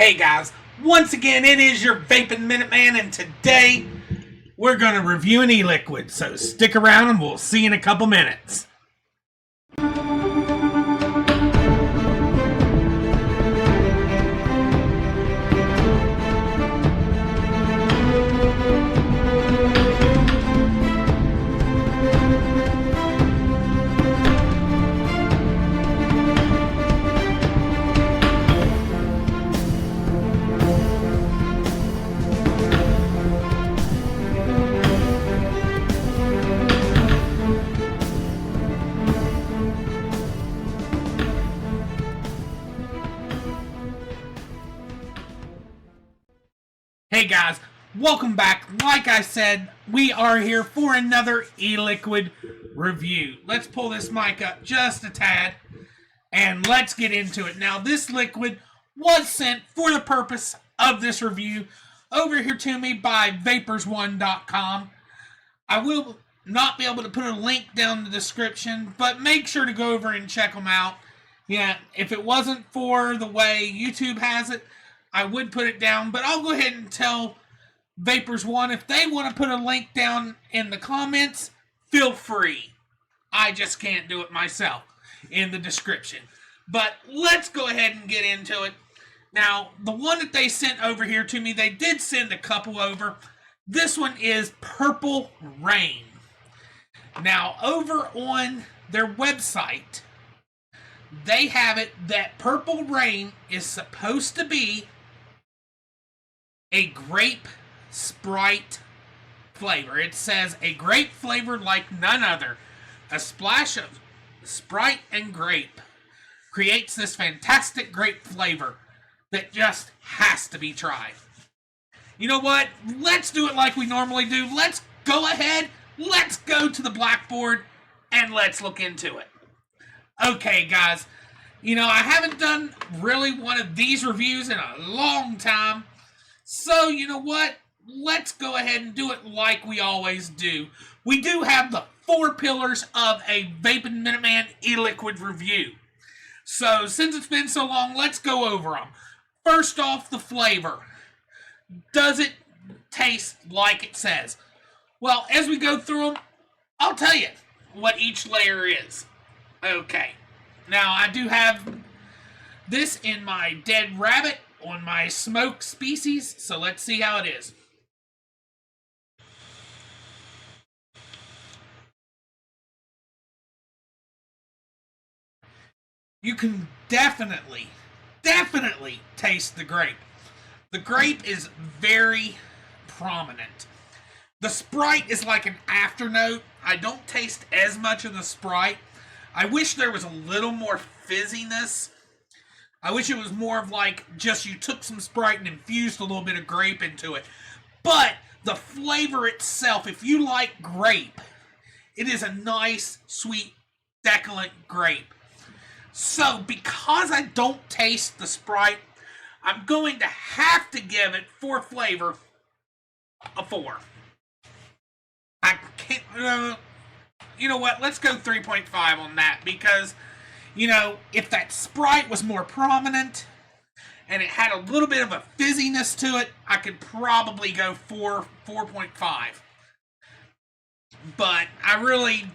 Hey guys, once again it is your Vaping Minuteman, and today we're going to review an e-liquid, so stick around and we'll see you in a couple minutes. Hey guys, welcome back. Like I said, we are here for another e-liquid review. Let's pull this mic up just a tad and let's get into it. Now, this liquid was sent for the purpose of this review over here to me by vapors1.com. I will not be able to put a link down in the description, but make sure to go over and check them out. Yeah, if it wasn't for the way YouTube has it, I would put it down, but I'll go ahead and tell Vapors One if they want to put a link down in the comments, feel free. I just can't do it myself in the description. But let's go ahead and get into it. Now, the one that they sent over here to me, they did send a couple over. This one is Purple Rain. Now, over on their website, they have it that Purple Rain is supposed to be a grape Sprite flavor. It says a grape flavor like none other. A splash of Sprite and grape creates this fantastic grape flavor that just has to be tried. You know what? Let's do it like we normally do. Let's go ahead. Let's go to the blackboard and let's look into it. Okay, guys. You know, I haven't done really one of these reviews in a long time. So, you know what? Let's go ahead and do it like we always do. We do have the 4 pillars of a Vaping Minuteman e-liquid review. So, since it's been so long, let's go over them. First off, the flavor. Does it taste like it says? Well, as we go through them, I'll tell you what each layer is. Okay. Now, I do have this in my Dead Rabbit on my smoke species, so let's see how it is. You can definitely taste the grape. The grape is very prominent. The Sprite is like an afternote. I don't taste as much of the Sprite. I wish there was a little more fizziness. I wish it was more of like just you took some Sprite and infused a little bit of grape into it. But the flavor itself, if you like grape, it is a nice, sweet, decadent grape. So because I don't taste the Sprite, I'm going to have to give it for flavor a 4. I can't, you know what, let's go 3.5 on that because, you know, if that Sprite was more prominent and it had a little bit of a fizziness to it, I could probably go 4.5. But I really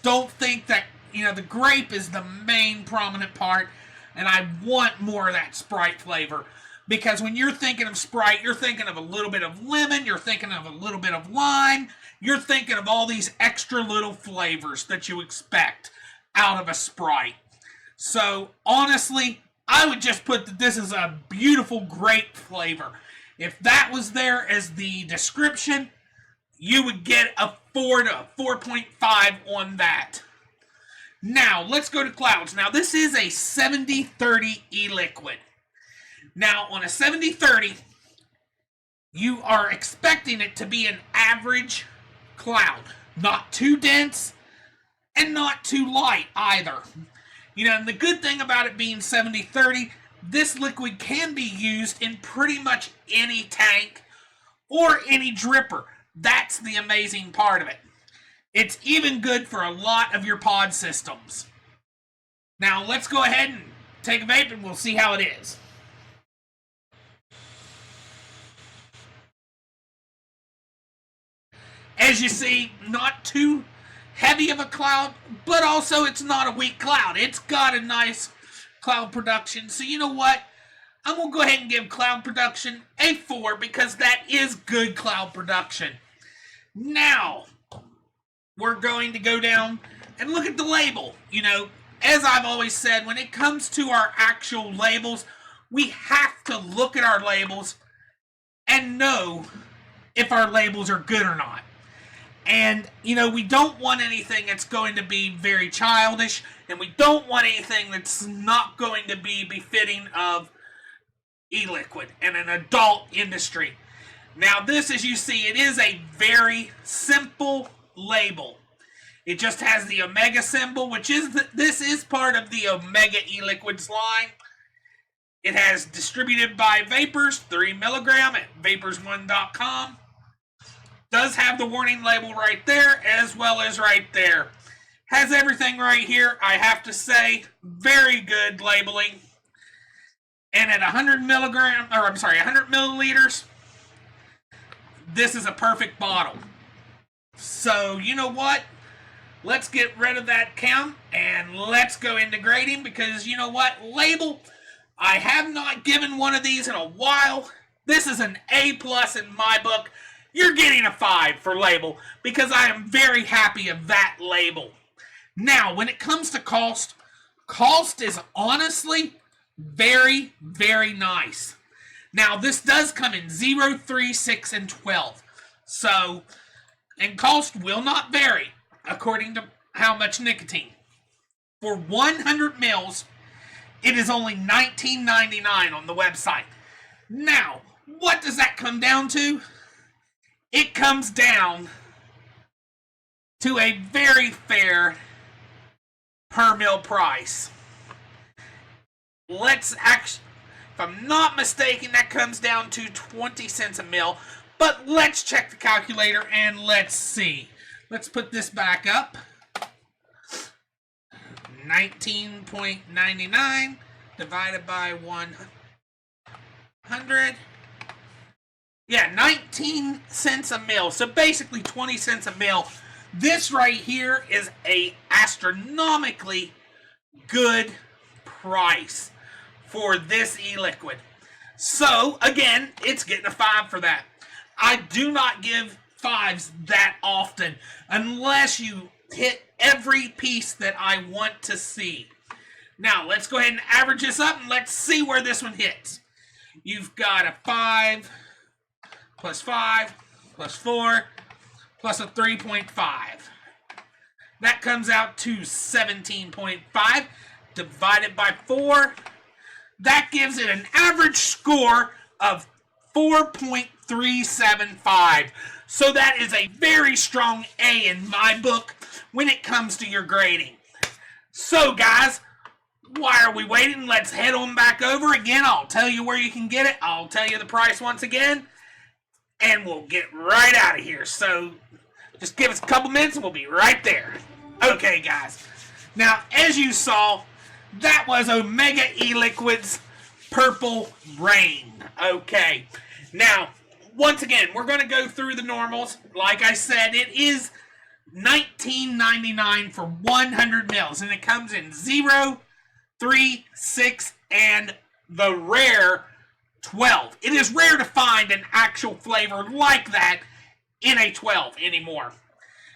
don't think that, you know, the grape is the main prominent part, and I want more of that Sprite flavor. Because when you're thinking of Sprite, you're thinking of a little bit of lemon, you're thinking of a little bit of lime, you're thinking of all these extra little flavors that you expect out of a Sprite. So, honestly, I would just put that this is a beautiful grape flavor. If that was there as the description, you would get a 4 to 4.5 on that. Now, let's go to clouds. Now, this is a 70-30 e-liquid. Now, on a 70-30, you are expecting it to be an average cloud. Not too dense and not too light either. You know, and the good thing about it being 70-30, this liquid can be used in pretty much any tank or any dripper. That's the amazing part of it. It's even good for a lot of your pod systems. Now, let's go ahead and take a vape and we'll see how it is. As you see, not too heavy of a cloud, but also it's not a weak cloud. It's got a nice cloud production. So you know what? I'm going to go ahead and give cloud production a 4 because that is good cloud production. Now, we're going to go down and look at the label. You know, as I've always said, when it comes to our actual labels, we have to look at our labels and know if our labels are good or not. And, you know, we don't want anything that's going to be very childish, and we don't want anything that's not going to be befitting of e-liquid and an adult industry. Now, this, as you see, it is a very simple label. It just has the Omega symbol, which is this is part of the Omega e-liquids line. It has distributed by Vapors, 3 milligram at vapors1.com. Does have the warning label right there, as well as right there. Has everything right here. I have to say, very good labeling. And at 100 milliliters, this is a perfect bottle. So, you know what? Let's get rid of that count and let's go into grading because, you know what? Label, I have not given one of these in a while. This is an A+ in my book. You're getting a 5 for label because I am very happy of that label. Now, when it comes to cost is honestly very, very nice. Now, this does come in 0, 3, 6, and 12. So, and cost will not vary according to how much nicotine. For 100 mils, it is only $19.99 on the website. Now, what does that come down to? It comes down to a very fair per mil price. If I'm not mistaken, that comes down to 20 cents a mil. But let's check the calculator and let's see. Let's put this back up. 19.99 divided by 100. Yeah, 19 cents a mil. So basically 20 cents a mil. This right here is a astronomically good price for this e-liquid. So, again, it's getting a 5 for that. I do not give 5s that often unless you hit every piece that I want to see. Now, let's go ahead and average this up and let's see where this one hits. You've got a 5 plus 5 plus 4 plus a 3.5. That comes out to 17.5 divided by 4. That gives it an average score of 4.375. So that is a very strong A in my book when it comes to your grading. So guys, why are we waiting? Let's head on back over again. I'll tell you where you can get it. I'll tell you the price once again. And we'll get right out of here. So just give us a couple minutes and we'll be right there. Okay guys. Now as you saw, that was Omega e-liquids Purple Rain. Okay. Now, once again, we're going to go through the normals. Like I said, it is $19.99 for 100 mils. And it comes in 0, 3, 6, and the rare 12. It is rare to find an actual flavor like that in a 12 anymore.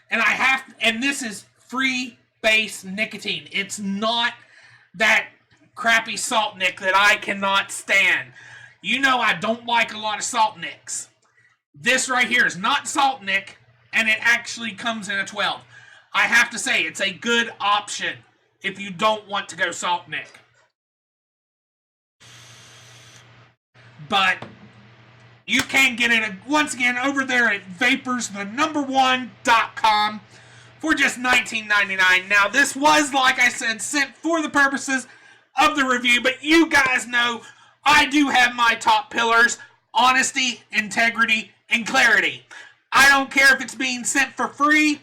And this is free base nicotine. It's not that crappy salt nick that I cannot stand. You know I don't like a lot of salt nicks. This right here is not salt nick, and it actually comes in a 12. I have to say, it's a good option if you don't want to go salt nick. But you can get it, once again, over there at vapors1.com for just $19.99. Now, this was, like I said, sent for the purposes of the review, but you guys know I do have my top pillars: honesty, integrity, and clarity. I don't care if it's being sent for free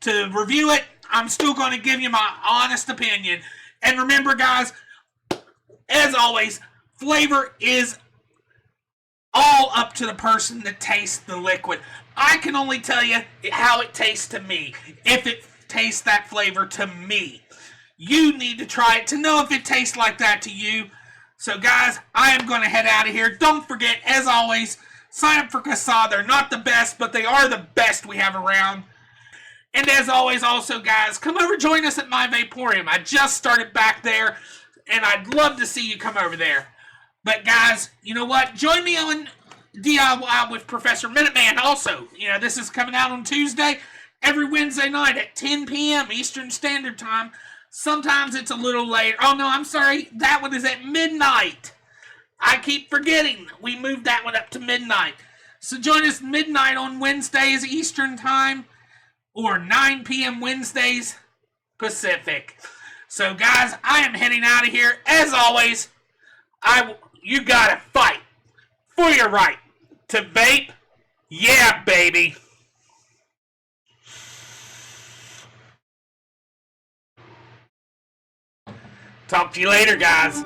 to review it. I'm still going to give you my honest opinion. And remember, guys, as always, flavor is all up to the person that tastes the liquid. I can only tell you how it tastes to me, if it tastes that flavor to me. You need to try it to know if it tastes like that to you. So guys, I am going to head out of here. Don't forget, as always, sign up for CASA. They're not the best, but they are the best we have around. And as always, also guys, come over, join us at my Vaporium. I just started back there, and I'd love to see you come over there. But guys, you know what? Join me on DIY with Professor Minuteman also. You know, this is coming out on Tuesday, every Wednesday night at 10 p.m. Eastern Standard Time. Sometimes it's a little later. Oh, no, I'm sorry. That one is at midnight. I keep forgetting. We moved that one up to midnight. So join us midnight on Wednesdays Eastern Time, or 9 p.m. Wednesdays Pacific. So, guys, I am heading out of here. As always, you gotta fight for your right to vape. Yeah, baby. Talk to you later, guys.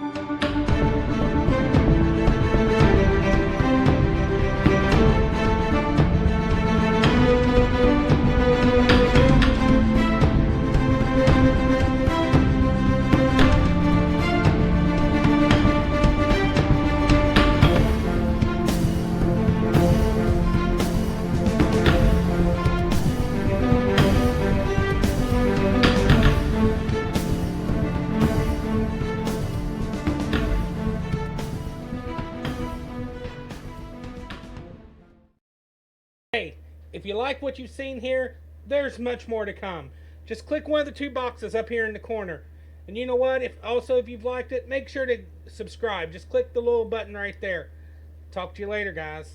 Hey, if you like what you've seen here, there's much more to come. Just click one of the 2 boxes up here in the corner. And you know what? If you've liked it, make sure to subscribe. Just click the little button right there. Talk to you later, guys.